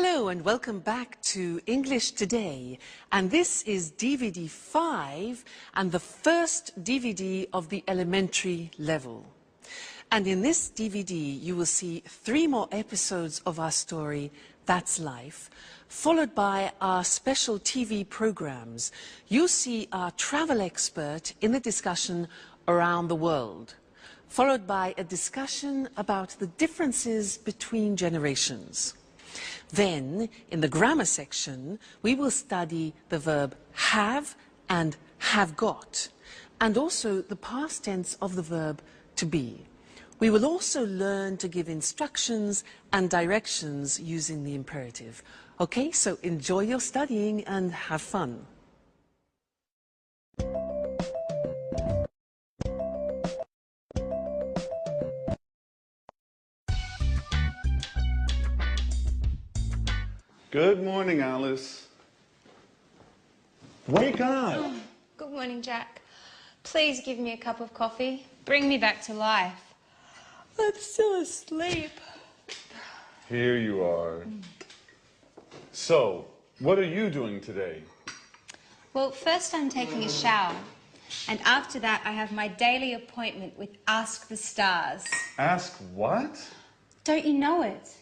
Hello and welcome back to English Today, and this is DVD 5 and the first DVD of the elementary level. And in this DVD you will see 3 more episodes of our story, That's Life, followed by our special TV programs. You'll see our travel expert in the discussion Around the World, followed by a discussion about the differences between generations. Then, in the grammar section, we will study the verb have and have got, and also the past tense of the verb to be. We will also learn to give instructions and directions using the imperative. Okay, so enjoy your studying and have fun. Good morning, Alice. Wake up! Oh, good morning, Jack. Please give me a cup of coffee. Bring me back to life. I'm still asleep. Here you are. So, what are you doing today? Well, first I'm taking a shower. And after that, I have my daily appointment with Ask the Stars. Ask what? Don't you know it?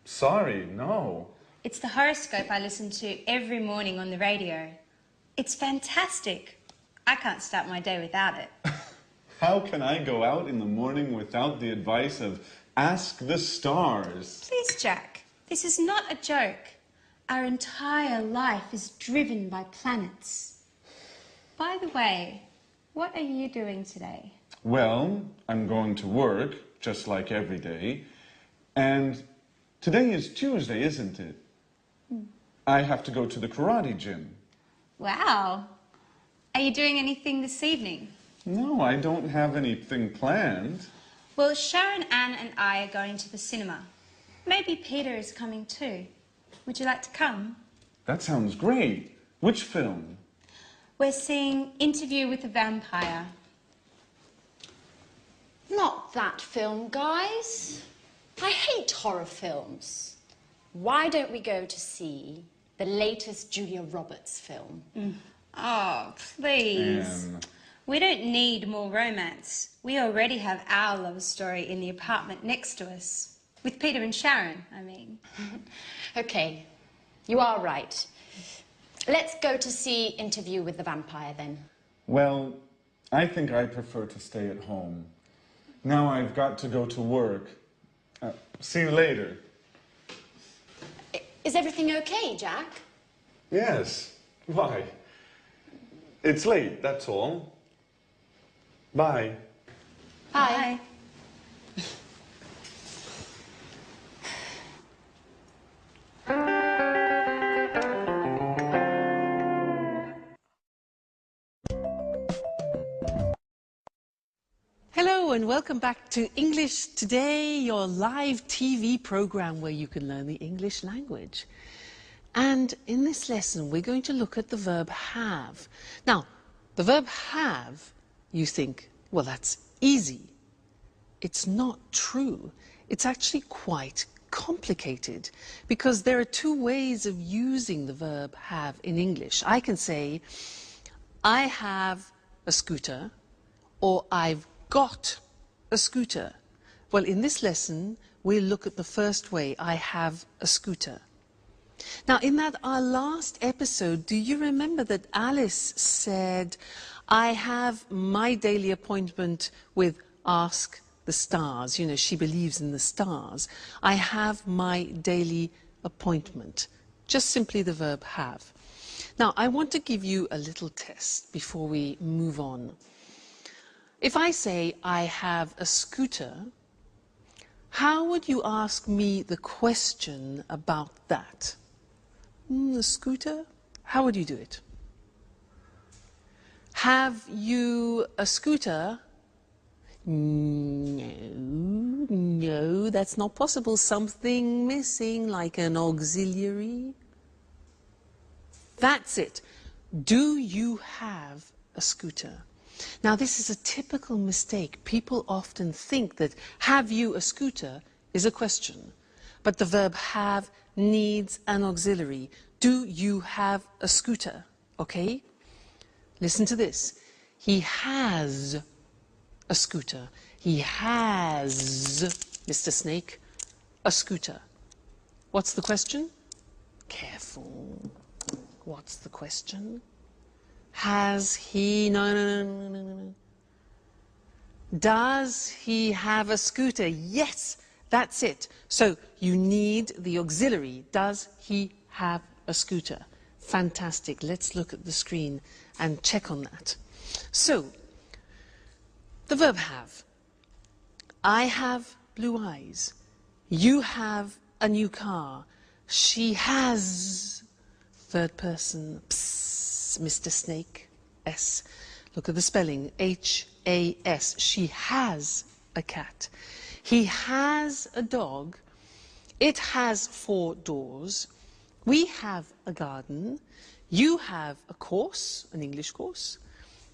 Sorry, no. It's the horoscope I listen to every morning on the radio. It's fantastic. I can't start my day without it. How can I go out in the morning without the advice of Ask the Stars? Please, Jack, this is not a joke. Our entire life is driven by planets. By the way, what are you doing today? Well, I'm going to work, just like every day. And today is Tuesday, isn't it? I have to go to the karate gym. Wow. Are you doing anything this evening? No, I don't have anything planned. Well, Sharon, Anne and I are going to the cinema. Maybe Peter is coming too. Would you like to come? That sounds great. Which film? We're seeing Interview with a Vampire. Not that film, guys. I hate horror films. Why don't we go to see the latest Julia Roberts film? Oh, please. We don't need more romance. We already have our love story in the apartment next to us. With Peter and Sharon, I mean. Okay, you are right. Let's go to see Interview with the Vampire then. Well, I think I prefer to stay at home. Now I've got to go to work. See you later. Is everything okay, Jack? Yes. Why? It's late, that's all. Bye. Bye. Hello and welcome back to English Today, your live TV program where you can learn the English language. And in this lesson, we're going to look at the verb have. Now, the verb have, you think, well, that's easy. It's not true. It's actually quite complicated because there are 2 ways of using the verb have in English. I can say, I have a scooter, or I've got a scooter. Well, in this lesson, we'll look at the first way, I have a scooter. Now, in our last episode, do you remember that Alice said, I have my daily appointment with Ask the Stars. You know, she believes in the stars. I have my daily appointment. Just simply the verb have. Now, I want to give you a little test before we move on. If I say, I have a scooter, how would you ask me the question about that? A scooter? How would you do it? Have you a scooter? No, that's not possible. Something missing, like an auxiliary. That's it. Do you have a scooter? Now, this is a typical mistake. People often think that have you a scooter is a question. but the verb have needs an auxiliary. Do you have a scooter? Okay? Listen to this. He has a scooter. He has, Mr. Snake, a scooter. What's the question? Careful. What's the question? Has he... No. Does he have a scooter? Yes, that's it. So you need the auxiliary. Does he have a scooter? Fantastic. Let's look at the screen and check on that. So, the verb have. I have blue eyes. You have a new car. She has... Third person. Psst, Mr. Snake. S. Look at the spelling. H-A-S. She has a cat. He has a dog. It has 4 doors. We have a garden. You have a course, an English course.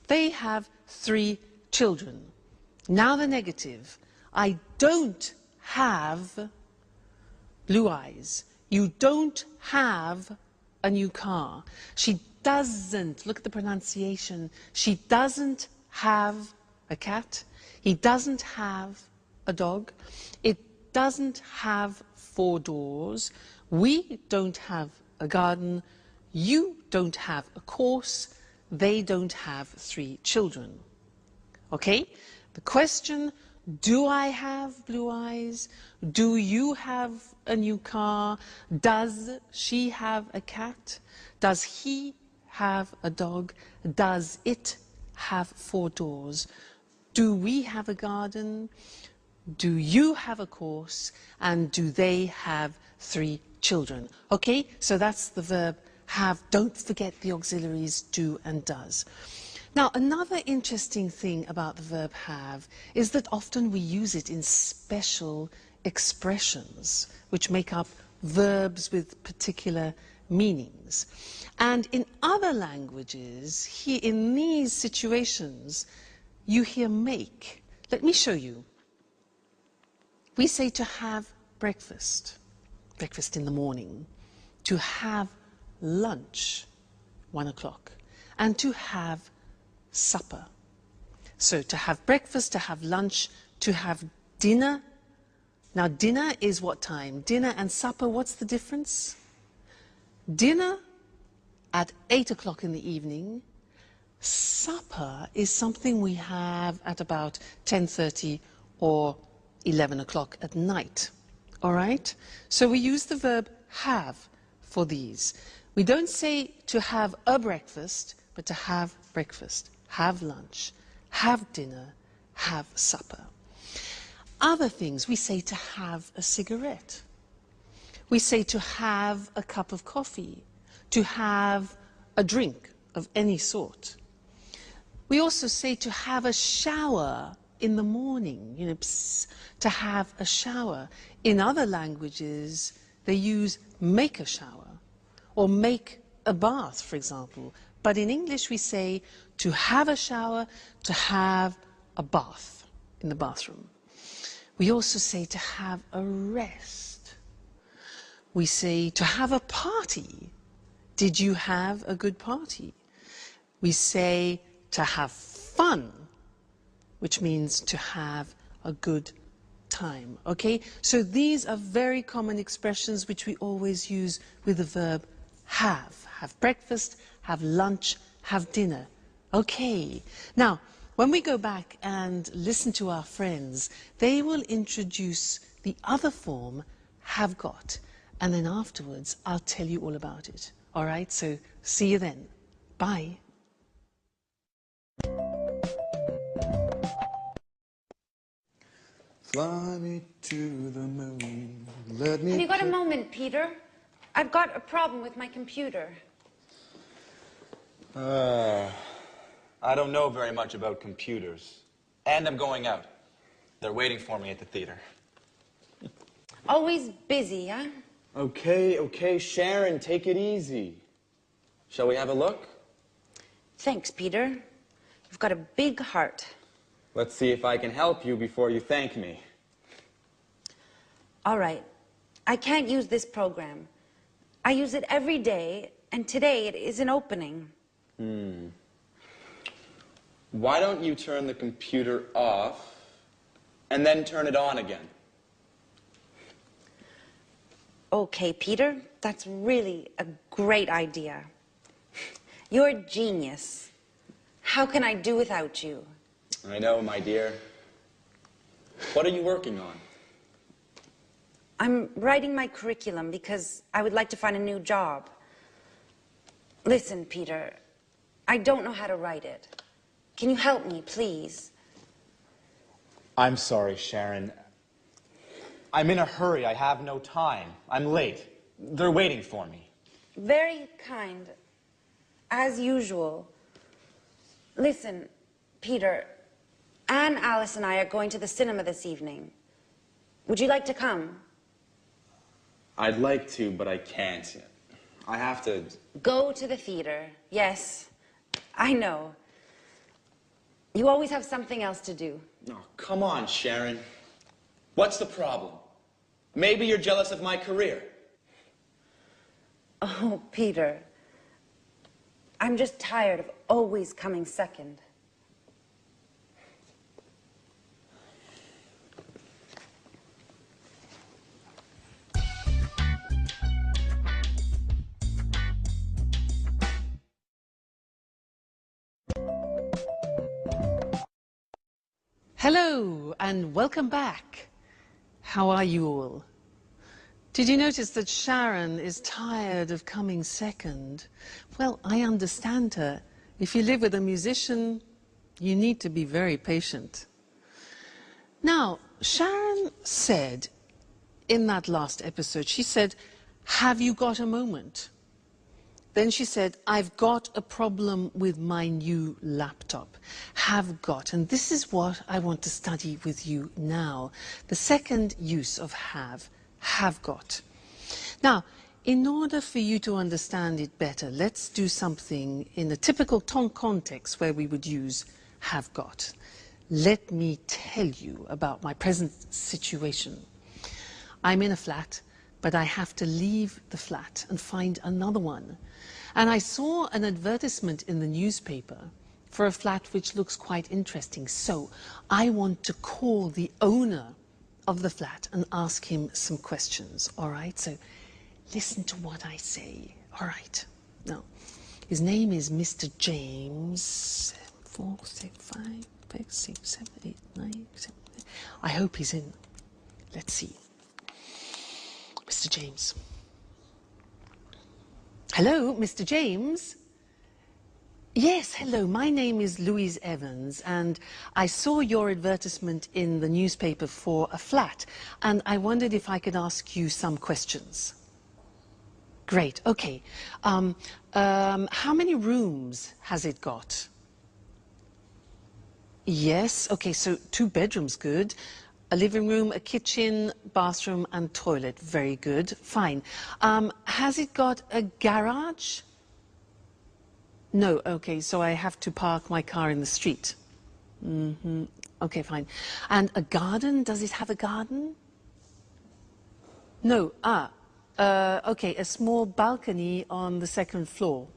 They have 3 children. Now the negative. I don't have blue eyes. You don't have a new car. She doesn't, look at the pronunciation, she doesn't have a cat. He doesn't have a dog. It doesn't have 4 doors. We don't have a garden. You don't have a course. They don't have 3 children. Okay? The question, do I have blue eyes? Do you have a new car? Does she have a cat? Does he have a dog? Does it have 4 doors? Do we have a garden? Do you have a course? And do they have 3 children? Okay, so that's the verb have. Don't forget the auxiliaries do and does. Now, another interesting thing about the verb have is that often we use it in special expressions which make up verbs with particular meanings. And in other languages, in these situations, you hear make. Let me show you. We say to have breakfast, breakfast in the morning, to have lunch, 1 o'clock, and to have supper. So to have breakfast, to have lunch, to have dinner. Now dinner is what time? Dinner and supper, what's the difference? Dinner at 8 o'clock in the evening. Supper is something we have at about 10:30 or 11 o'clock at night. All right? So we use the verb have for these. We don't say to have a breakfast, but to have breakfast, have lunch, have dinner, have supper. Other things, we say to have a cigarette. We say to have a cup of coffee, to have a drink of any sort. We also say to have a shower in the morning, you know, to have a shower. In other languages, they use make a shower or make a bath, for example. But in English, we say to have a shower, to have a bath in the bathroom. We also say to have a rest. We say to have a party. Did you have a good party? We say to have fun, which means to have a good time. Okay? So these are very common expressions which we always use with the verb have. Have breakfast, have lunch, have dinner. Okay. Now, when we go back and listen to our friends, they will introduce the other form, have got. And then afterwards, I'll tell you all about it. All right? So see you then. Bye. Fly me to the moon. Let me. Have you got a moment, Peter? I've got a problem with my computer. I don't know very much about computers. And I'm going out. They're waiting for me at the theater. Always busy, huh? Okay, Sharon, take it easy. Shall we have a look? Thanks, Peter. You've got a big heart. Let's see if I can help you before you thank me. All right. I can't use this program. I use it every day, and today it isn't opening. Why don't you turn the computer off and then turn it on again? Okay, Peter, that's really a great idea. You're a genius. How can I do without you? I know, my dear. What are you working on? I'm writing my curriculum because I would like to find a new job. Listen, Peter, I don't know how to write it. Can you help me, please? I'm sorry, Sharon. I'm in a hurry. I have no time. I'm late. They're waiting for me. Very kind, as usual. Listen, Peter, Anne, Alice, and I are going to the cinema this evening. Would you like to come? I'd like to, but I can't. I have to... Go to the theater. Yes, I know. You always have something else to do. Oh, come on, Sharon. What's the problem? Maybe you're jealous of my career. Oh, Peter, I'm just tired of always coming second. Hello and welcome back. How are you all? Did you notice that Sharon is tired of coming second? Well, I understand her. If you live with a musician, you need to be very patient. Now, Sharon said in that last episode, she said, "Have you got a moment?" Then she said, "I've got a problem with my new laptop." Have got. And this is what I want to study with you now. The second use of have got. Now, in order for you to understand it better, let's do something in a typical context where we would use have got. Let me tell you about my present situation. I'm in a flat, but I have to leave the flat and find another one. And I saw an advertisement in the newspaper for a flat which looks quite interesting. So I want to call the owner of the flat and ask him some questions. All right, so listen to what I say. All right. Now, his name is Mr. James. 4, 6, 5, 6, 7, 8, 9, 7, 8. I hope he's in. Let's see. Mr. James. Hello, Mr. James. Yes, hello. My name is Louise Evans, and I saw your advertisement in the newspaper for a flat, and I wondered if I could ask you some questions. Great, okay. How many rooms has it got? Yes, okay, so 2 bedrooms, good. A living room, a kitchen, bathroom, and toilet. Very good, fine. Has it got a garage? No, okay, so I have to park my car in the street. Okay, fine. And a garden, does it have a garden? No, okay, a small balcony on the 2nd floor.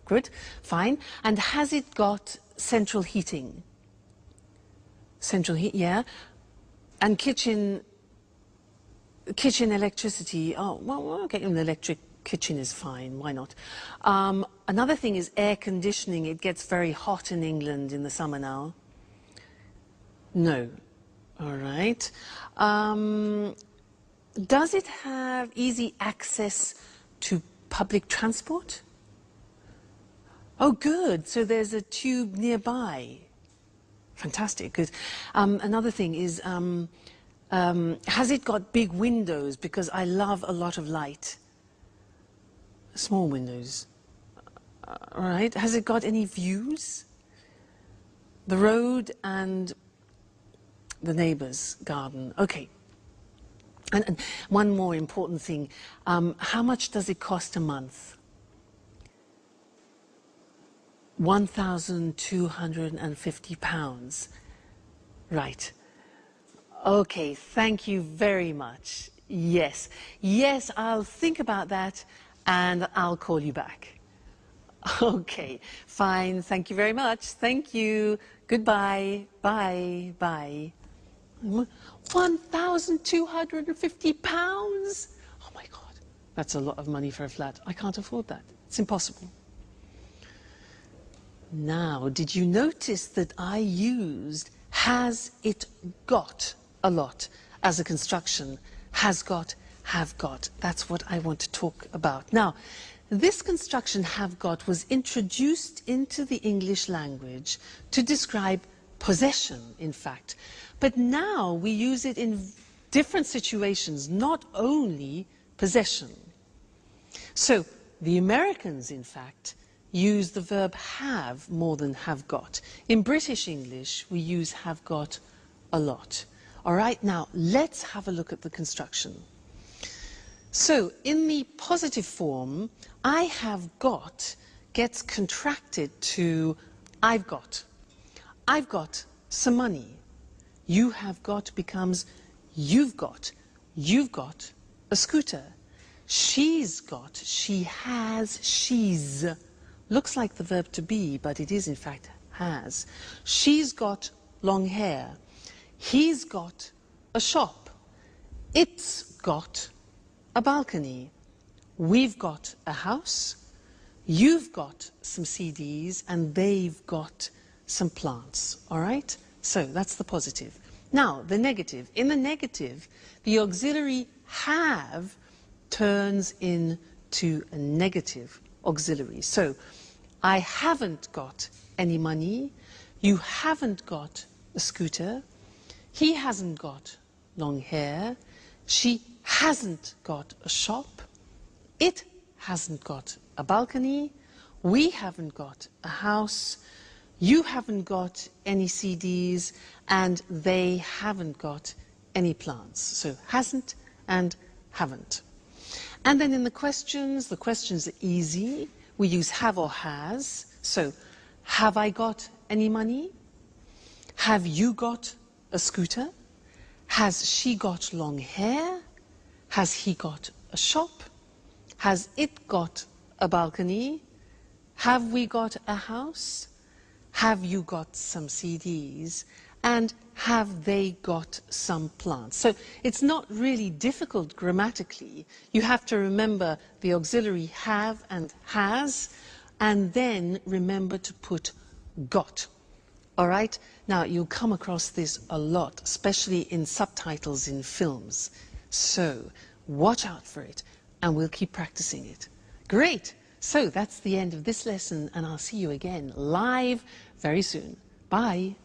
Good, fine. And has it got central heating? Central heat, yeah. And kitchen electricity, oh, well, okay, an electric kitchen is fine, why not? Another thing is air conditioning. It gets very hot in England in the summer now. No, all right. Does it have easy access to public transport? Oh, good, so there's a tube nearby. Fantastic, good. Another thing is, has it got big windows? Because I love a lot of light. Small windows. All right. Has it got any views? The road and the neighbour's garden. Okay. And one more important thing. How much does it cost a month? £1,250. Right. Okay, thank you very much. Yes. Yes, I'll think about that and I'll call you back. Okay, fine. Thank you very much. Thank you. Goodbye. Bye. Bye. £1,250? Oh my God. That's a lot of money for a flat. I can't afford that. It's impossible. Now, did you notice that I used has it got a lot as a construction? Has got, have got. That's what I want to talk about. Now, this construction have got was introduced into the English language to describe possession, in fact. But now we use it in different situations, not only possession. So the Americans, in fact, use the verb have more than have got. In British English, we use have got a lot. All right, now let's have a look at the construction. So in the positive form, I have got gets contracted to I've got. I've got some money. You have got becomes you've got. You've got a scooter. She's got, she has, she's. Looks like the verb to be, but it is in fact has. She's got long hair. He's got a shop. It's got a balcony. We've got a house. You've got some CDs and they've got some plants. All right? So that's the positive. Now, the negative. In the negative, the auxiliary have turns into a negative auxiliary. So, I haven't got any money. You haven't got a scooter. He hasn't got long hair. She hasn't got a shop. It hasn't got a balcony. We haven't got a house. You haven't got any CDs. And they haven't got any plants. So hasn't and haven't. And then in the questions are easy. We use have or has. So, have I got any money? Have you got a scooter? Has she got long hair? Has he got a shop? Has it got a balcony? Have we got a house? Have you got some CDs? And have they got some plants? So it's not really difficult grammatically. You have to remember the auxiliary have and has, and then remember to put got. All right? Now, you'll come across this a lot, especially in subtitles in films. So watch out for it, and we'll keep practicing it. Great! So that's the end of this lesson, and I'll see you again live very soon. Bye.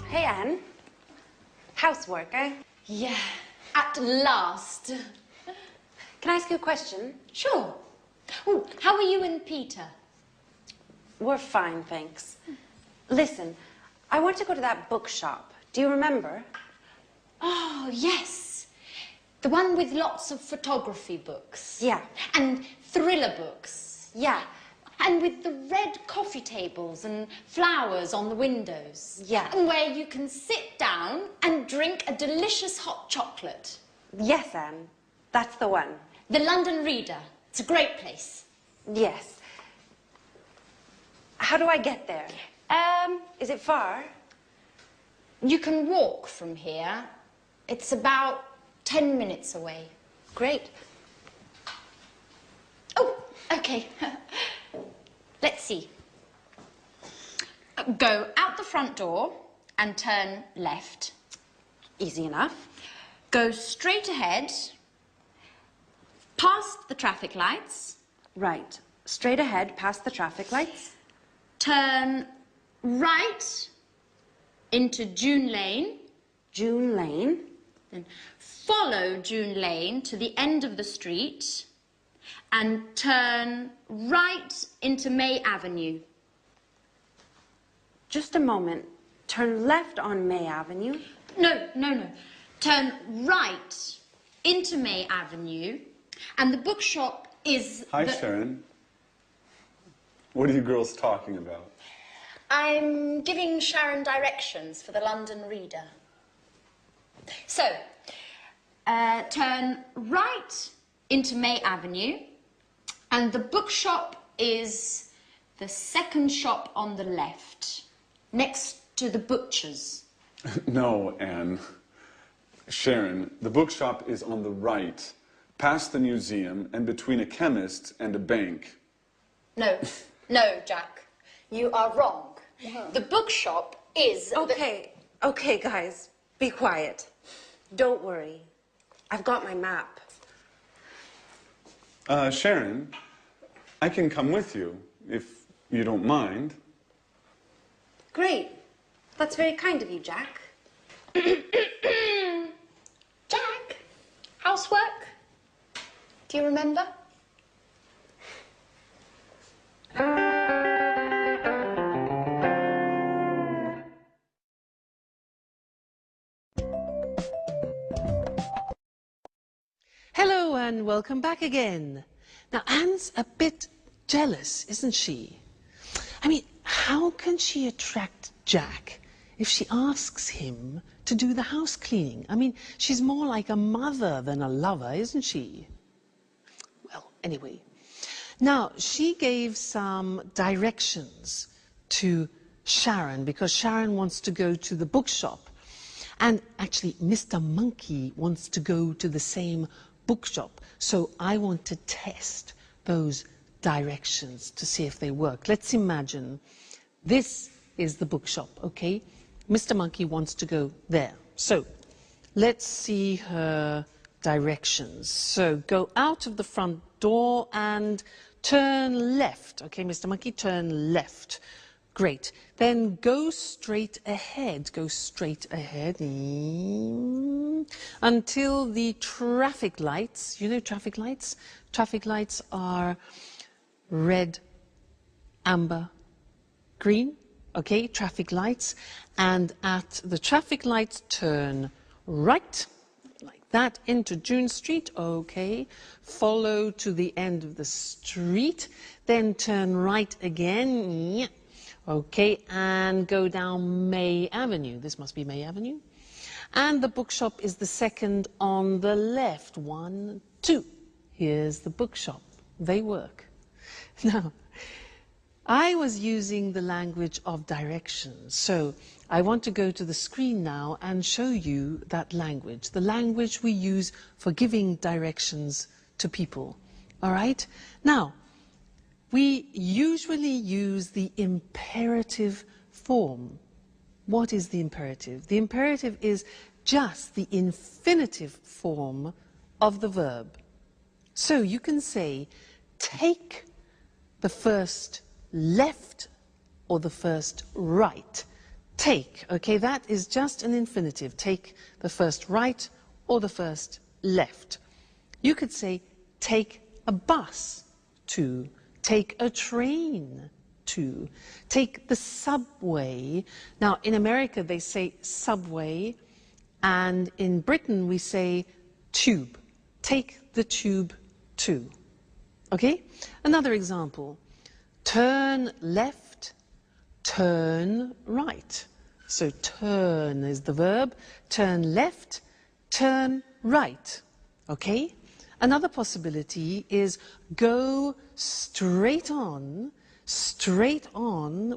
Hey, Anne. Housework, eh? Yeah, at last. Can I ask you a question? Sure. Oh, how are you and Peter? We're fine, thanks. Listen, I want to go to that bookshop. Do you remember? Oh, yes. The one with lots of photography books. Yeah. And thriller books. Yeah. And with the red coffee tables and flowers on the windows. Yeah. And where you can sit down and drink a delicious hot chocolate. Yes, Anne. That's the one. The London Reader. It's a great place. Yes. How do I get there? Is it far? You can walk from here. It's about 10 minutes away. Great. Oh, okay. Let's see. Go out the front door and turn left. Easy enough. Go straight ahead, past the traffic lights. Right. Straight ahead, past the traffic lights. Turn right into June Lane. June Lane. Then follow June Lane to the end of the street and turn right into May Avenue. Just a moment. Turn left on May Avenue. No. turn right into May Avenue, and the bookshop is Hi, Sharon. What are you girls talking about? I'm giving Sharon directions for the London Reader. So, turn right into May Avenue, and the bookshop is the second shop on the left, next to the butcher's. No, Anne. Sharon, the bookshop is on the right, past the museum and between a chemist and a bank. No, no, Jack. You are wrong. The bookshop is... Okay, guys, be quiet. Don't worry. I've got my map. Sharon, I can come with you, if you don't mind. Great. That's very kind of you, Jack. Jack, housework? Do you remember? Hello and welcome back again. Now Anne's a bit jealous, isn't she? I mean, how can she attract Jack if she asks him to do the house cleaning? I mean, she's more like a mother than a lover, isn't she? Well, anyway. Now, she gave some directions to Sharon because Sharon wants to go to the bookshop. And actually, Mr. Monkey wants to go to the same bookshop. So I want to test those directions to see if they work. Let's imagine this is the bookshop, okay? Mr. Monkey wants to go there. So let's see her directions. So go out of the front door and turn left. Okay, Mr. Monkey, turn left. Great. Then go straight ahead. Go straight ahead until the traffic lights, you know traffic lights? Traffic lights are red, amber, green. Okay, traffic lights. And at the traffic lights, turn right, like that, into June Street. Okay, follow to the end of the street. Then turn right again. Okay, and go down May Avenue. This must be May Avenue. And the bookshop is the second on the left. 1, 2. Here's the bookshop. They work. Now, I was using the language of directions. So I want to go to the screen now and show you that language, the language we use for giving directions to people. All right? Now, we usually use the imperative form. What is the imperative? The imperative is just the infinitive form of the verb. So you can say, take the first left or the first right. Take, okay, that is just an infinitive. Take the first right or the first left. You could say, take a bus to, take a train to, take the subway. Now, in America, they say subway, and in Britain, we say tube. Take the tube to. Okay? Another example. Turn left, turn right. So turn is the verb, turn left, turn right. Okay? Another possibility is go straight on,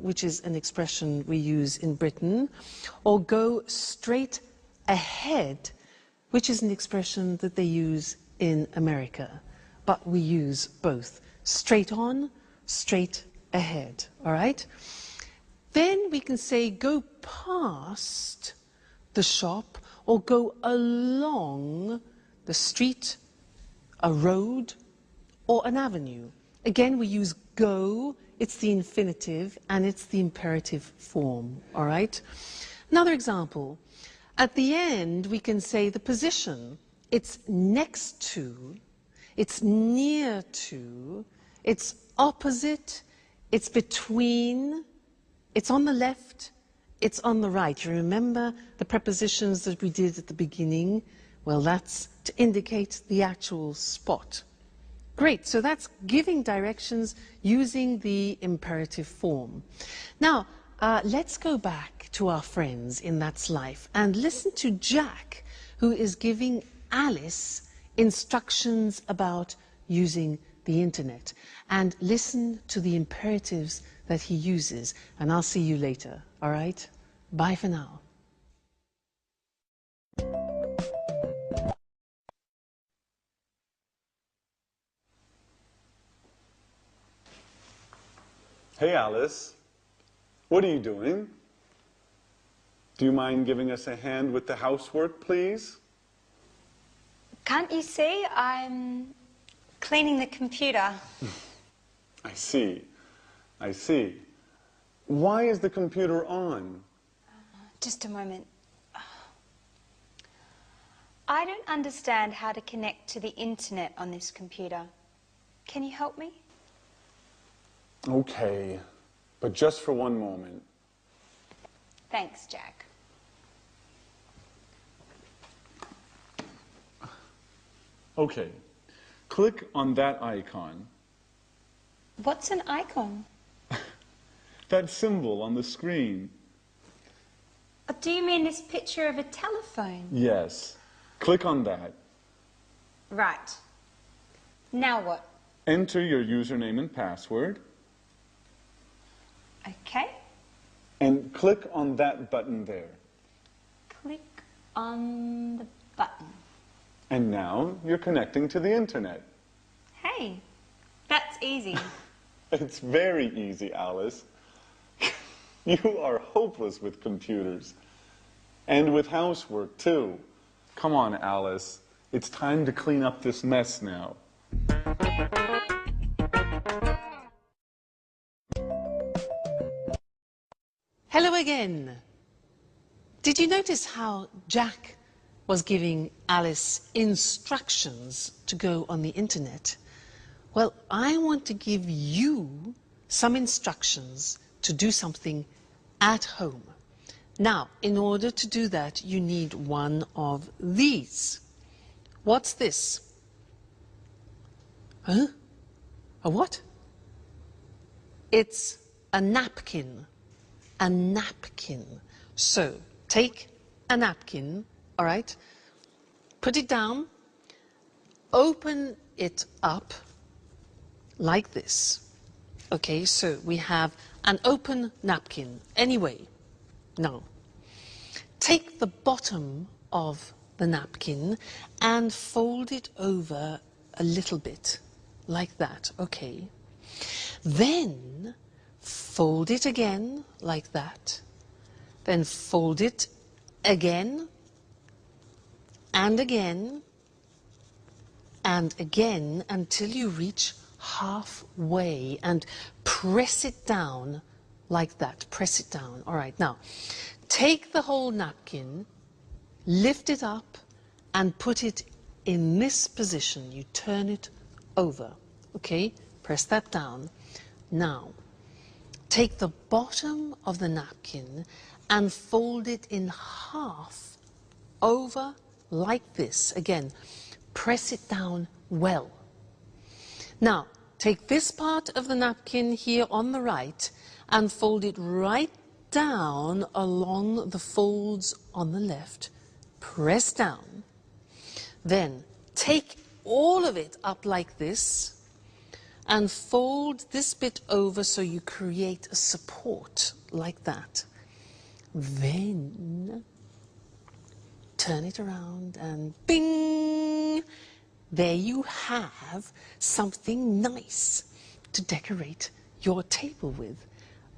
which is an expression we use in Britain, or go straight ahead, which is an expression that they use in America. But we use both. Straight on, straight ahead. All right? Then we can say go past the shop or go along the street, a road, or an avenue. Again, we use go, it's the infinitive, and it's the imperative form, all right? Another example. At the end, we can say the position. It's next to, it's near to, it's opposite, it's between, it's on the left, it's on the right. You remember the prepositions that we did at the beginning? Well, that's to indicate the actual spot. Great, so that's giving directions using the imperative form. Now, let's go back to our friends in That's Life and listen to Jack, who is giving Alice instructions about using the internet. And listen to the imperatives that he uses. And I'll see you later, all right? Bye for now. Hey, Alice. What are you doing? Do you mind giving us a hand with the housework, please? Can't you see? I'm cleaning the computer. I see. I see. Why is the computer on? Just a moment. I don't understand how to connect to the internet on this computer. Can you help me? Okay, but just for one moment. Thanks, Jack. Okay, click on that icon. What's an icon? That symbol on the screen. Do you mean this picture of a telephone? Yes, click on that. Right. Now what? Enter your username and password. Okay. And click on that button there. Click on the button. And now you're connecting to the internet. Hey, that's easy. It's very easy, Alice. You are hopeless with computers. And with housework, too. Come on, Alice. It's time to clean up this mess now. Hello again. Did you notice how Jack was giving Alice instructions to go on the internet? Well, I want to give you some instructions to do something at home. Now, in order to do that, you need one of these. What's this? Huh? A what? It's a napkin. A napkin. So, take a napkin, all right? Put it down. Open it up like this. Okay, so we have an open napkin. Anyway, now, take the bottom of the napkin and fold it over a little bit, like that, okay? Then, fold it again, like that. Then fold it again, and again, and again, until you reach halfway, and press it down like that. Press it down. All right, now, take the whole napkin, lift it up, and put it in this position. You turn it over, okay? Press that down. Now, take the bottom of the napkin and fold it in half over like this. Again, press it down well. Now, take this part of the napkin here on the right and fold it right down along the folds on the left. Press down. Then take all of it up like this and fold this bit over so you create a support like that. Then turn it around and bing! There you have something nice to decorate your table with.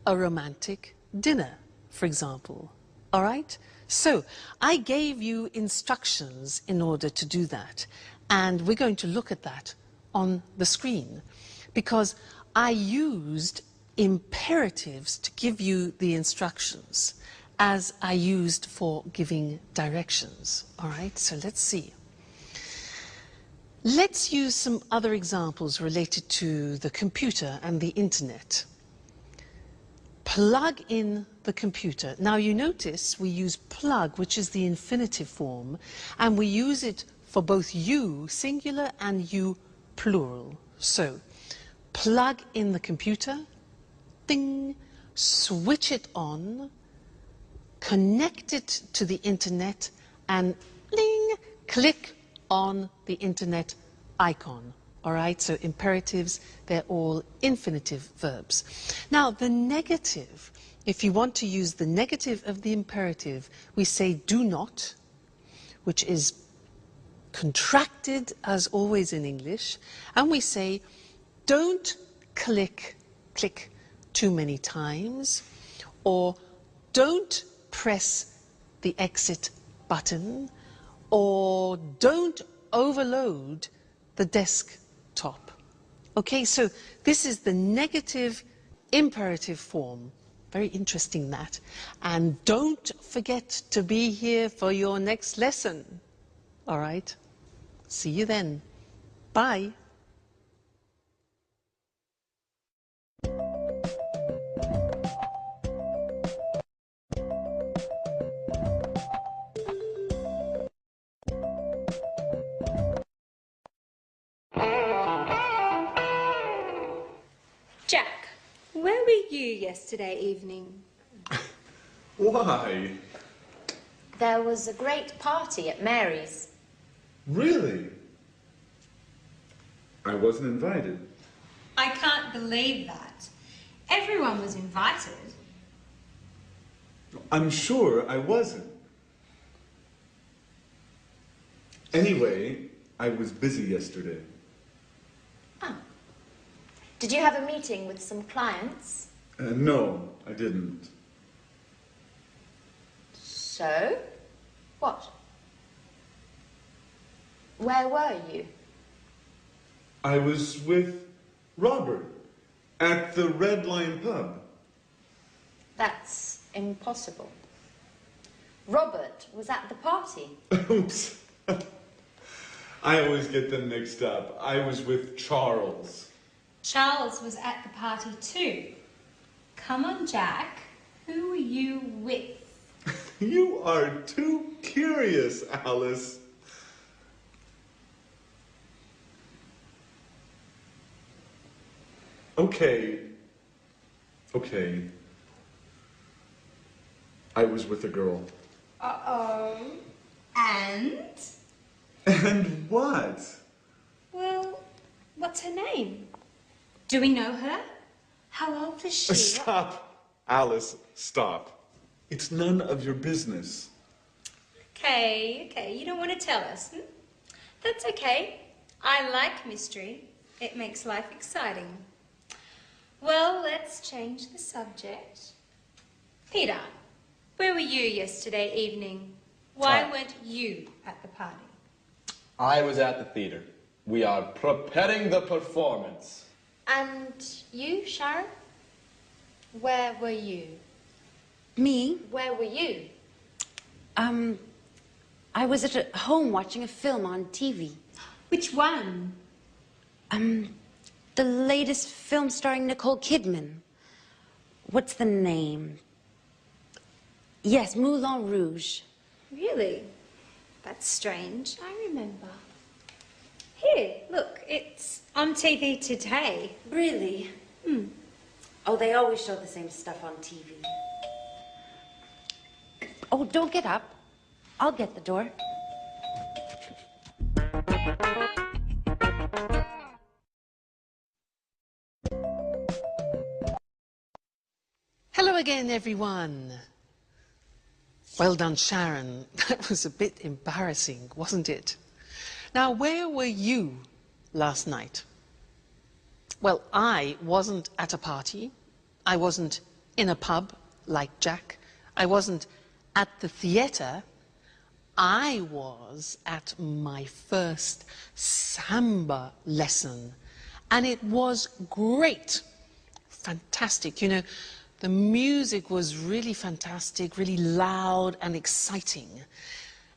A romantic dinner, for example. All right? So, I gave you instructions in order to do that. And we're going to look at that on the screen. Because I used imperatives to give you the instructions as I used for giving directions. All right? So let's see. Let's use some other examples related to the computer and the internet. plug in the computer. Now you notice we use plug, which is the infinitive form, and we use it for both you, singular, and you, plural. So, plug in the computer, ding, switch it on, connect it to the internet, and ding, click on the internet icon. All right, so imperatives, they're all infinitive verbs. Now, the negative, if you want to use the negative of the imperative, we say do not, which is contracted as always in English, and we say don't click too many times, or don't press the exit button, or don't overload the desktop. Okay, so this is the negative imperative form. Very interesting, that. And don't forget to be here for your next lesson. All right? See you then. Bye. Jack, where were you yesterday evening? Why? There was a great party at Mary's. Really? I wasn't invited. I can't believe that. Everyone was invited. I'm sure I wasn't. Anyway, I was busy yesterday. Oh. Did you have a meeting with some clients? No, I didn't. So? What? Where were you? I was with Robert at the Red Lion pub. That's impossible. Robert was at the party. Oops. I always get them mixed up. I was with Charles. Charles was at the party too. Come on, Jack. Who were you with? You are too curious, Alice. Okay. I was with a girl. Uh-oh. And? And what? Well, what's her name? Do we know her? How old is she? Stop, Alice, stop. It's none of your business. Okay, you don't want to tell us. That's okay. I like mystery. It makes life exciting. Well, let's change the subject. Peter, where were you yesterday evening? Why weren't you at the party? I was at the theater. We are preparing the performance. And you, Sharon? Where were you? Me? Where were you? I was at home watching a film on TV. Which one? The latest film starring Nicole Kidman. What's the name? Yes, Moulin Rouge. Really? That's strange. I remember. Here, look, it's on TV today. Really? Oh, they always show the same stuff on TV. Oh, don't get up. I'll get the door. Hello again, everyone. Well done, Sharon. That was a bit embarrassing, wasn't it? Now, where were you last night? Well, I wasn't at a party. I wasn't in a pub like Jack. I wasn't at the theatre. I was at my first samba lesson, and it was great. Fantastic. You know, the music was really fantastic, really loud and exciting.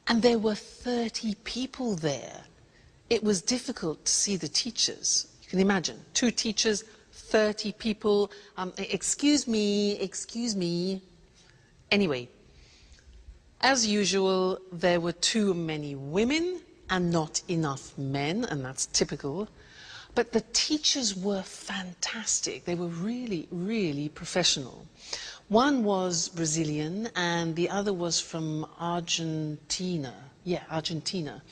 And there were 30 people there. It was difficult to see the teachers. You can imagine, 2 teachers, 30 people. Excuse me. Anyway, as usual, there were too many women and not enough men, and that's typical. But the teachers were fantastic. They were really, really professional. One was Brazilian and the other was from Argentina. Yeah, Argentina.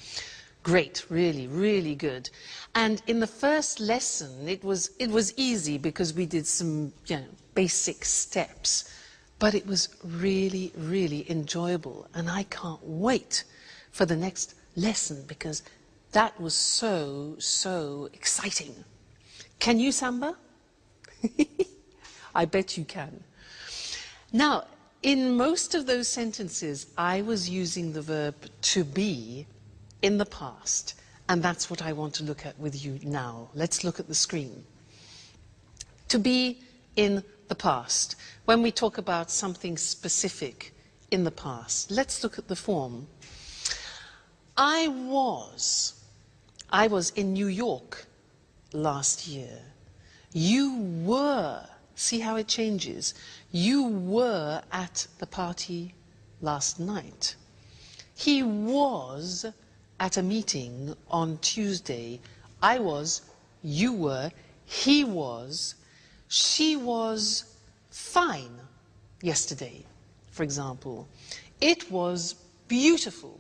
Great, really, really good. And in the first lesson, it was easy because we did some basic steps. But it was really, really enjoyable. And I can't wait for the next lesson because that was so, so exciting. Can you samba? I bet you can. Now, in most of those sentences, I was using the verb to be in the past. And that's what I want to look at with you now. Let's look at the screen. To be in the past. When we talk about something specific in the past, let's look at the form. I was in New York last year. You were, see how it changes? You were at the party last night. He was at a meeting on Tuesday. I was, you were, he was, she was fine yesterday, for example. It was beautiful.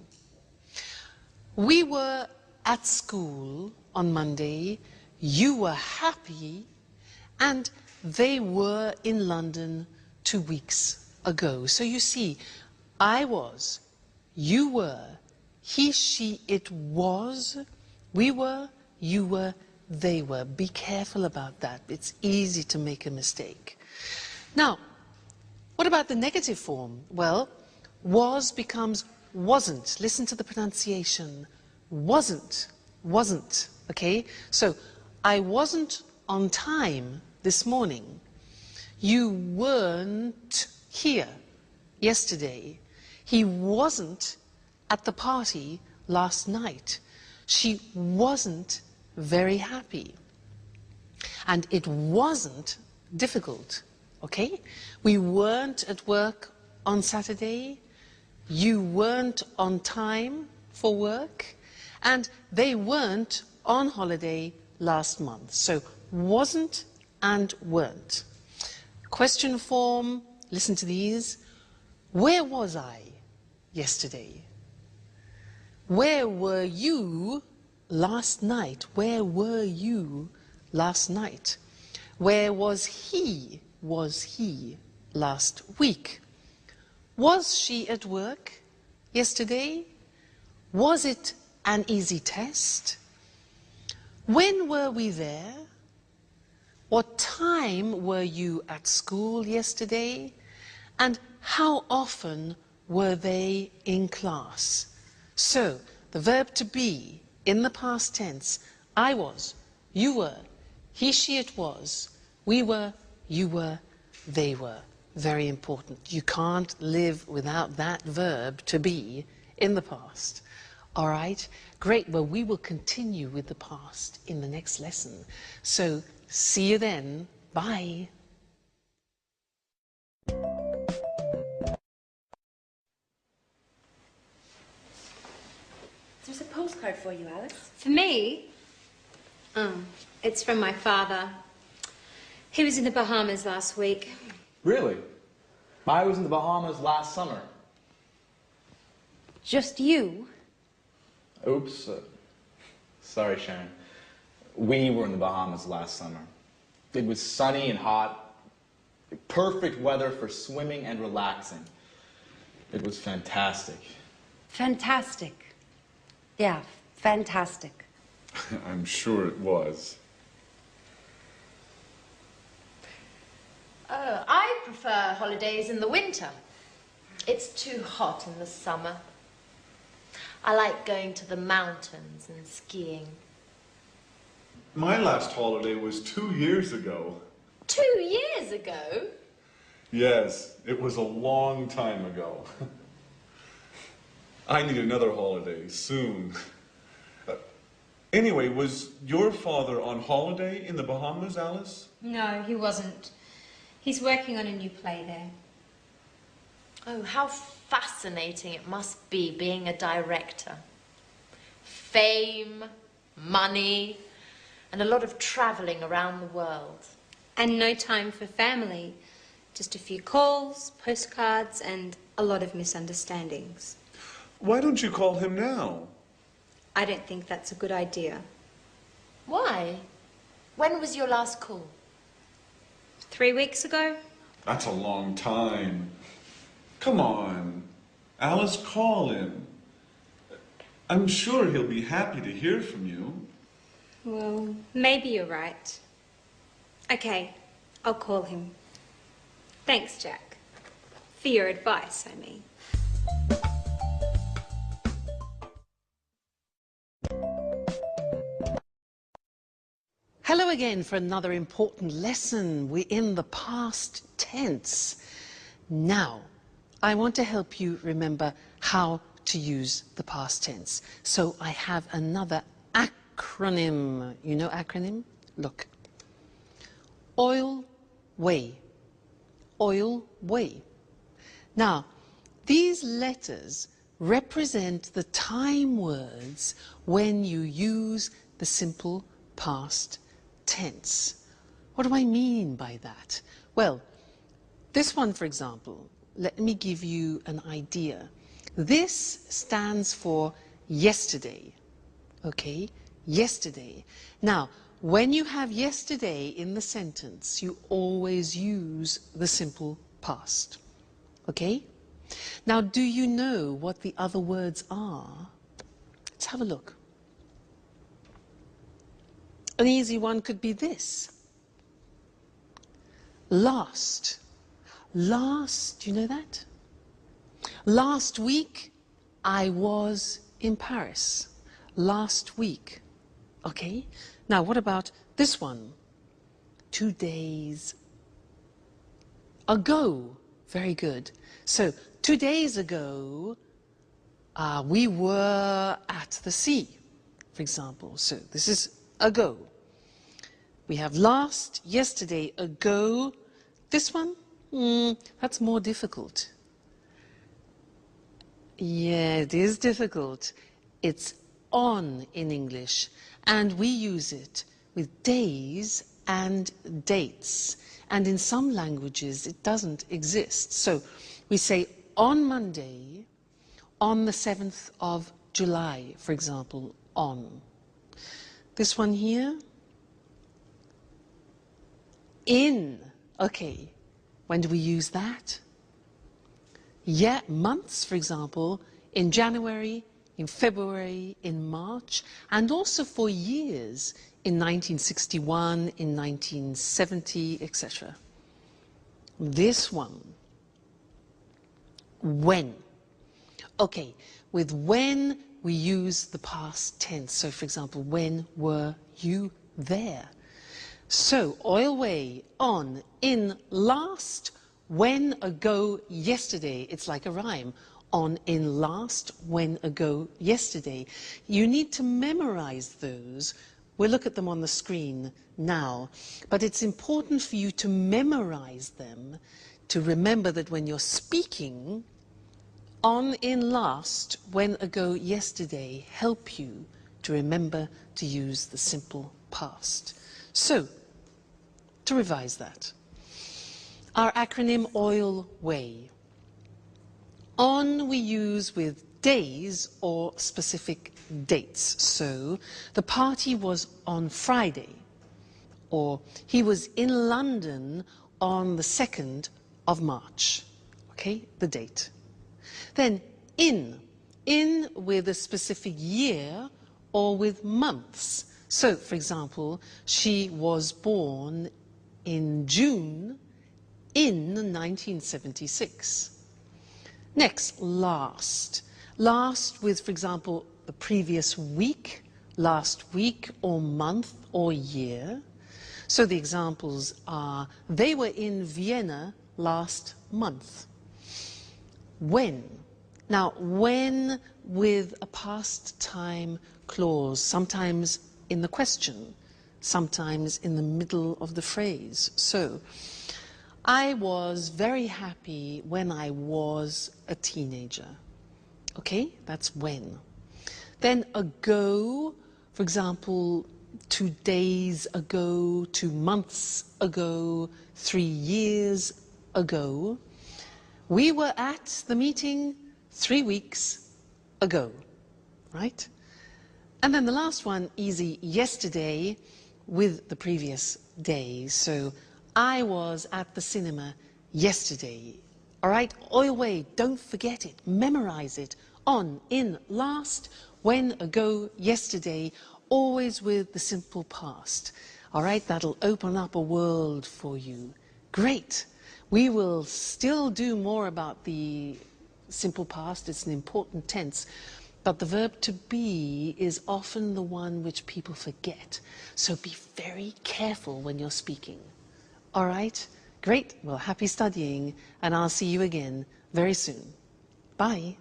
We were at school on Monday. You were happy. And they were in London 2 weeks ago. So you see, I was, you were, he, she, it was, we were, you were, they were. Be careful about that. It's easy to make a mistake. Now, what about the negative form? Well, was becomes wasn't. Listen to the pronunciation. Wasn't, wasn't, okay? So, I wasn't on time this morning. You weren't here yesterday. He wasn't at the party last night. She wasn't very happy. And it wasn't difficult, okay? We weren't at work on Saturday. You weren't on time for work. And they weren't on holiday last month. So wasn't and weren't. Question form, listen to these. Where was I yesterday? Where were you last night? Where were you last night? Where was he last week? Was she at work yesterday? Was it an easy test? When were we there? What time were you at school yesterday? And how often were they in class? So, the verb to be in the past tense, I was, you were, he, she, it was, we were, you were, they were. Very important. You can't live without that verb to be in the past. All right? Great. Well, we will continue with the past in the next lesson. So, see you then. Bye. There's a postcard for you, Alice. For me? Oh, it's from my father. He was in the Bahamas last week. Really? I was in the Bahamas last summer. Just you? Oops. Sorry, Sharon. We were in the Bahamas last summer. It was sunny and hot. Perfect weather for swimming and relaxing. It was fantastic. Fantastic. Yeah, fantastic. I'm sure it was. I prefer holidays in the winter. It's too hot in the summer. I like going to the mountains and skiing. My last holiday was 2 years ago. 2 years ago? Yes, it was a long time ago. I need another holiday soon. Anyway, was your father on holiday in the Bahamas, Alice? No, he wasn't. He's working on a new play there. Oh, how fascinating it must be being a director. Fame, money, and a lot of travelling around the world. And no time for family. Just a few calls, postcards, and a lot of misunderstandings. Why don't you call him now? I don't think that's a good idea. Why? When was your last call? 3 weeks ago? That's a long time. Come on. Alice, call him. I'm sure he'll be happy to hear from you. Well, maybe you're right. Okay, I'll call him. Thanks, Jack. For your advice, I mean. Hello again for another important lesson. We're in the past tense. Now, I want to help you remember how to use the past tense. So I have another acronym. You know acronym? Look. Oil, way. Oil, way. Now, these letters represent the time words when you use the simple past tense. What do I mean by that? Well, this one, for example, let me give you an idea. This stands for yesterday, okay? Yesterday. Now, when you have yesterday in the sentence, you always use the simple past, okay? Now, do you know what the other words are? Let's have a look. An easy one could be this. Last. Last, do you know that? Last week, I was in Paris. Last week. Okay? Now, what about this one? 2 days ago. Very good. So, 2 days ago, we were at the sea, for example. So, this is ago. We have last, yesterday, ago. This one, that's more difficult. Yeah, it is difficult. It's on in English, and we use it with days and dates. And in some languages, it doesn't exist. So we say on Monday, on the 7th of July, for example, on. This one here, in. Okay, when do we use that? Yeah, months, for example, in January, in February, in March, and also for years, in 1961, in 1970, etc. This one, when. Okay, with when we use the past tense. So, for example, when were you there? So, oil way, on, in, last, when, ago, yesterday. It's like a rhyme. On, in, last, when, ago, yesterday. You need to memorize those. We'll look at them on the screen now. But it's important for you to memorize them, to remember that when you're speaking, on, in, last, when, ago, yesterday help you to remember to use the simple past. So, to revise that, our acronym OIL WAY. On we use with days or specific dates. So, the party was on Friday, or he was in London on the 2nd of March. Okay, the date. Then in with a specific year or with months. So, for example, she was born in June in 1976. Next, last. Last with, for example, the previous week, last week or month or year. So the examples are, they were in Vienna last month. When? Now, when with a past time clause, sometimes in the question, sometimes in the middle of the phrase. So, I was very happy when I was a teenager. Okay, that's when. Then ago, for example, 2 days ago, 2 months ago, 3 years ago. We were at the meeting 3 weeks ago, right? And then the last one, easy, yesterday, with the previous day. So I was at the cinema yesterday. All right, always, don't forget it, memorize it. On, in, last, when, ago, yesterday, always with the simple past. All right, that'll open up a world for you. Great. We will still do more about the simple past. It's an important tense. But the verb to be is often the one which people forget. So be very careful when you're speaking. All right? Great. Well, happy studying, and I'll see you again very soon. Bye.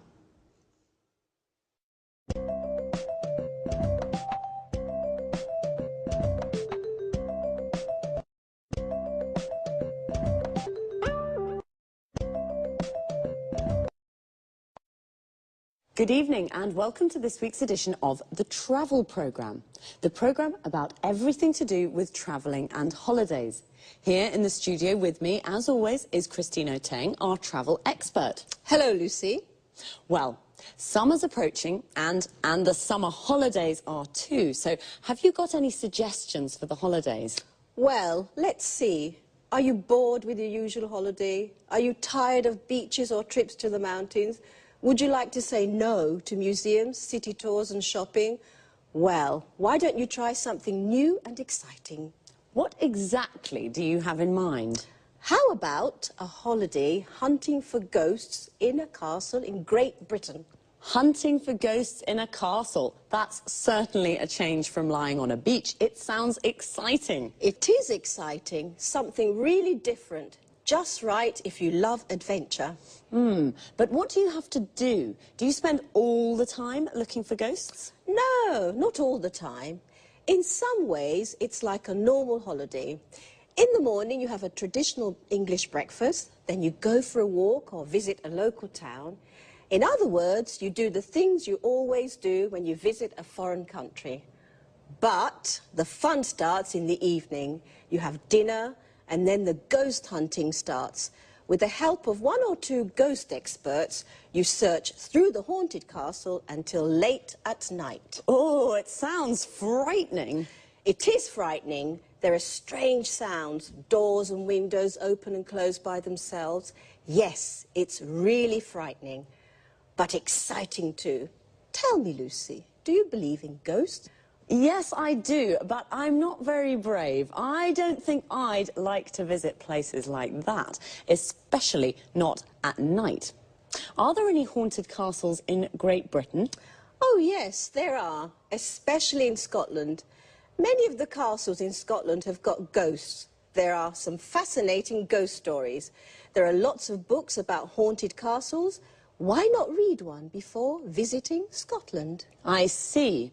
Good evening and welcome to this week's edition of the Travel Programme, the programme about everything to do with travelling and holidays. Here in the studio with me, as always, is Christine Oteng, our travel expert. Hello, Lucy. Well, summer's approaching and the summer holidays are too, so have you got any suggestions for the holidays? Well, let's see. Are you bored with your usual holiday? Are you tired of beaches or trips to the mountains? Would you like to say no to museums, city tours and shopping? Well, why don't you try something new and exciting? What exactly do you have in mind? How about a holiday hunting for ghosts in a castle in Great Britain? Hunting for ghosts in a castle. That's certainly a change from lying on a beach. It sounds exciting. It is exciting, something really different. Just right if you love adventure. But what do you have to do? Do you spend all the time looking for ghosts? No, not all the time. In some ways, it's like a normal holiday. In the morning, you have a traditional English breakfast, then you go for a walk or visit a local town. In other words, you do the things you always do when you visit a foreign country. But the fun starts in the evening. You have dinner, and then the ghost hunting starts. With the help of 1 or 2 ghost experts, you search through the haunted castle until late at night. Oh, it sounds frightening. It is frightening. There are strange sounds, doors and windows open and close by themselves. Yes, it's really frightening, but exciting too. Tell me, Lucy, do you believe in ghosts? Yes, I do, but I'm not very brave. I don't think I'd like to visit places like that, especially not at night. Are there any haunted castles in Great Britain? Oh, yes, there are, especially in Scotland. Many of the castles in Scotland have got ghosts. There are some fascinating ghost stories. There are lots of books about haunted castles. Why not read one before visiting Scotland? I see.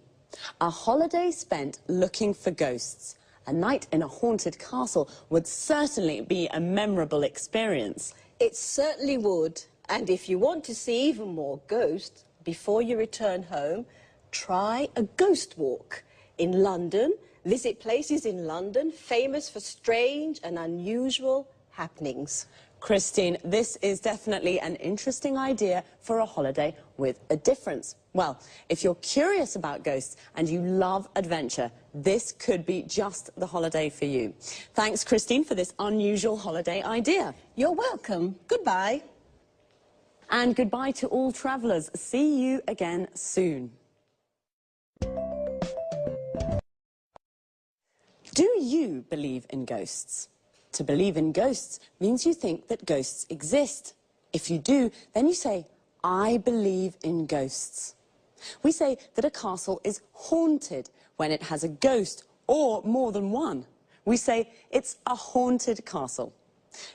A holiday spent looking for ghosts. A night in a haunted castle would certainly be a memorable experience. It certainly would. And if you want to see even more ghosts before you return home, try a ghost walk. In London, visit places in London famous for strange and unusual happenings. Christine, this is definitely an interesting idea for a holiday with a difference. Well, if you're curious about ghosts and you love adventure, this could be just the holiday for you. Thanks, Christine, for this unusual holiday idea. You're welcome. Goodbye. And goodbye to all travellers. See you again soon. Do you believe in ghosts? To believe in ghosts means you think that ghosts exist. If you do, then you say, I believe in ghosts. We say that a castle is haunted when it has a ghost or more than one. We say it's a haunted castle.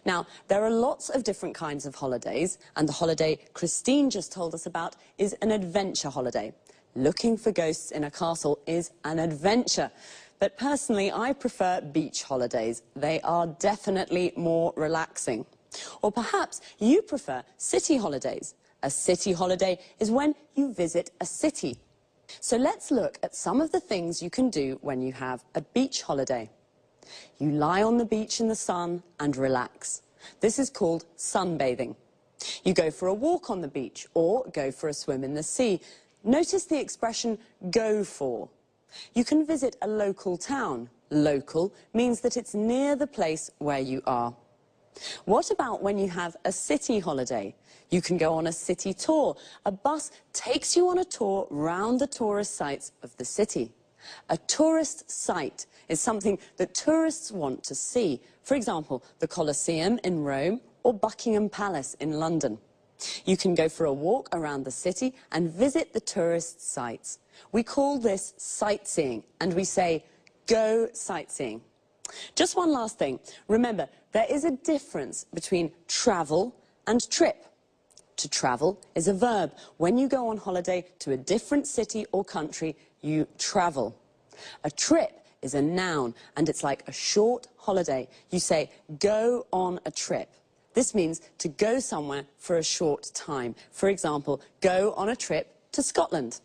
Now, there are lots of different kinds of holidays, and the holiday Christine just told us about is an adventure holiday. Looking for ghosts in a castle is an adventure. But personally, I prefer beach holidays. They are definitely more relaxing. Or perhaps you prefer city holidays. A city holiday is when you visit a city. So let's look at some of the things you can do when you have a beach holiday. You lie on the beach in the sun and relax. This is called sunbathing. You go for a walk on the beach or go for a swim in the sea. Notice the expression go for. You can visit a local town. Local means that it's near the place where you are. What about when you have a city holiday? You can go on a city tour. A bus takes you on a tour round the tourist sites of the city. A tourist site is something that tourists want to see. For example, the Colosseum in Rome or Buckingham Palace in London. You can go for a walk around the city and visit the tourist sites. We call this sightseeing, and we say, go sightseeing. Just one last thing. Remember, there is a difference between travel and trip. To travel is a verb. When you go on holiday to a different city or country, you travel. A trip is a noun, and it's like a short holiday. You say, go on a trip. This means to go somewhere for a short time. For example, go on a trip to Scotland.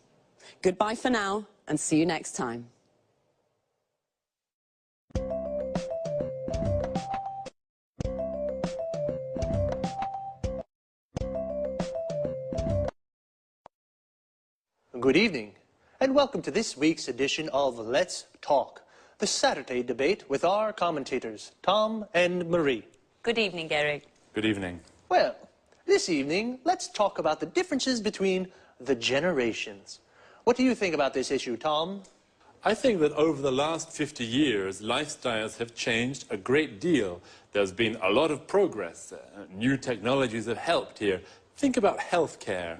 Goodbye for now, and see you next time. Good evening, and welcome to this week's edition of Let's Talk, the Saturday debate with our commentators, Tom and Marie. Good evening, Eric. Good evening. Well, this evening, let's talk about the differences between the generations. What do you think about this issue, Tom? I think that over the last 50 years, lifestyles have changed a great deal. There's been a lot of progress. New technologies have helped here. Think about healthcare.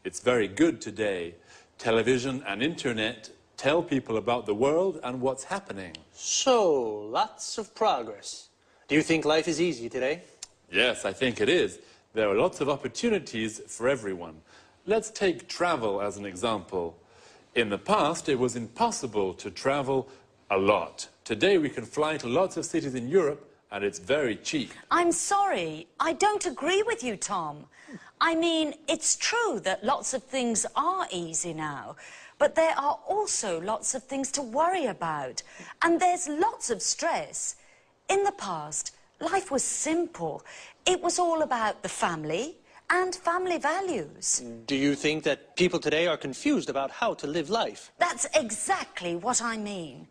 It's very good today. Television and internet tell people about the world and what's happening. So, lots of progress. Do you think life is easy today? Yes, I think it is. There are lots of opportunities for everyone. Let's take travel as an example. In the past, it was impossible to travel a lot. Today, we can fly to lots of cities in Europe, and it's very cheap. I'm sorry, I don't agree with you, Tom. I mean, it's true that lots of things are easy now, but there are also lots of things to worry about, and there's lots of stress. In the past, life was simple. It was all about the family and family values. Do you think that people today are confused about how to live life? That's exactly what I mean.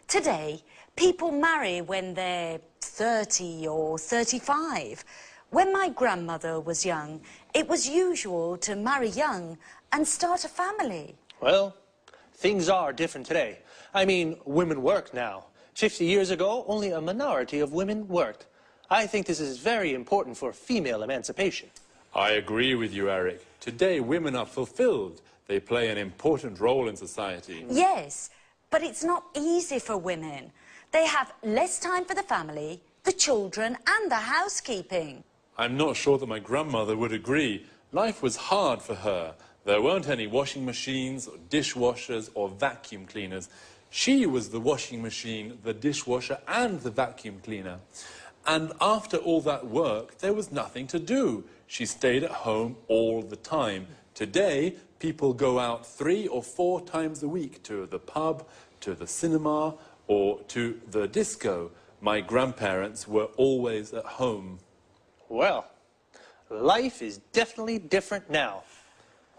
Today, people marry when they're 30 or 35. When my grandmother was young, it was usual to marry young and start a family. Well, things are different today. I mean, women work now. 50 years ago, only a minority of women worked. I think this is very important for female emancipation. I agree with you, Eric. Today, women are fulfilled. They play an important role in society. Yes, but it's not easy for women. They have less time for the family, the children, and the housekeeping. I'm not sure that my grandmother would agree. Life was hard for her. There weren't any washing machines, or dishwashers, or vacuum cleaners. She was the washing machine, the dishwasher, and the vacuum cleaner. And after all that work, there was nothing to do. She stayed at home all the time. Today, people go out 3 or 4 times a week to the pub, to the cinema, or to the disco. My grandparents were always at home. Well, life is definitely different now.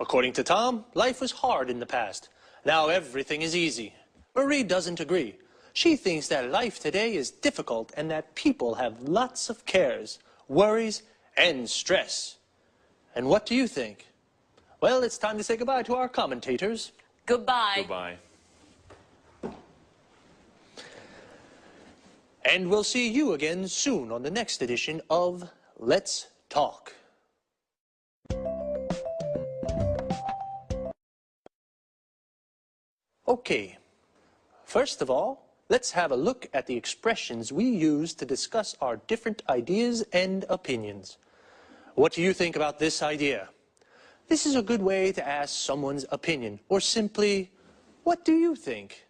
According to Tom, life was hard in the past. Now everything is easy. Marie doesn't agree. She thinks that life today is difficult and that people have lots of cares, worries, and stress. And what do you think? Well, it's time to say goodbye to our commentators. Goodbye. Goodbye. And we'll see you again soon on the next edition of Let's Talk. Okay, first of all, let's have a look at the expressions we use to discuss our different ideas and opinions. What do you think about this idea? This is a good way to ask someone's opinion, or simply, what do you think?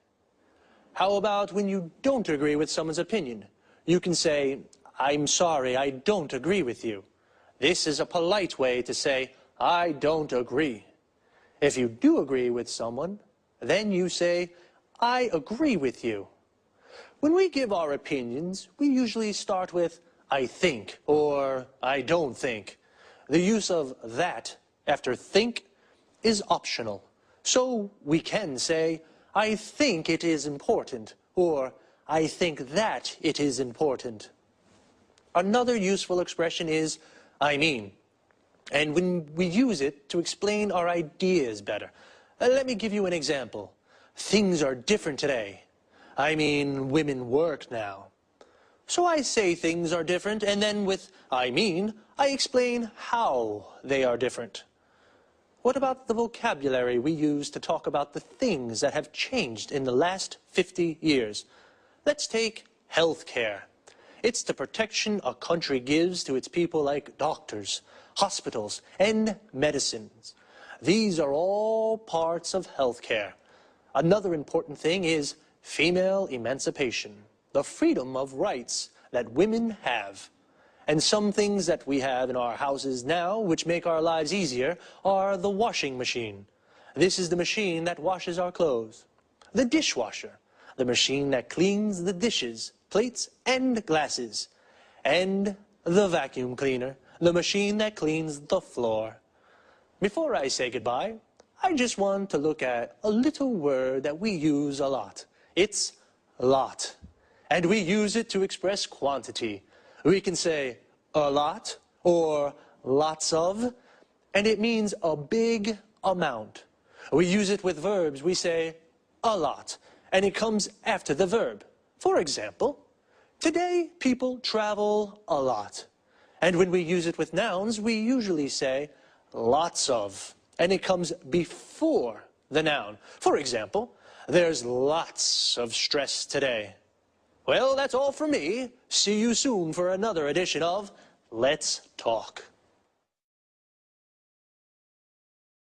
How about when you don't agree with someone's opinion? You can say, I'm sorry, I don't agree with you. This is a polite way to say, I don't agree. If you do agree with someone, then you say, I agree with you. When we give our opinions, we usually start with, I think, or I don't think. The use of that after think is optional. So we can say, I think it is important, or I think that it is important. Another useful expression is, I mean. And when we use it to explain our ideas better. Let me give you an example. Things are different today. I mean, women work now. So I say things are different, and then with I mean, I explain how they are different. What about the vocabulary we use to talk about the things that have changed in the last 50 years? Let's take healthcare. It's the protection a country gives to its people like doctors, hospitals, and medicines. These are all parts of healthcare. Another important thing is female emancipation, the freedom of rights that women have. And some things that we have in our houses now, which make our lives easier, are the washing machine. This is the machine that washes our clothes. The dishwasher, the machine that cleans the dishes, plates, and glasses. And the vacuum cleaner, the machine that cleans the floor. Before I say goodbye, I just want to look at a little word that we use a lot. It's lot. And we use it to express quantity. We can say a lot or lots of, and it means a big amount. We use it with verbs. We say a lot, and it comes after the verb. For example, today people travel a lot. And when we use it with nouns, we usually say lots of, and it comes before the noun. For example, there's lots of stress today. Well, that's all for me. See you soon for another edition of Let's Talk.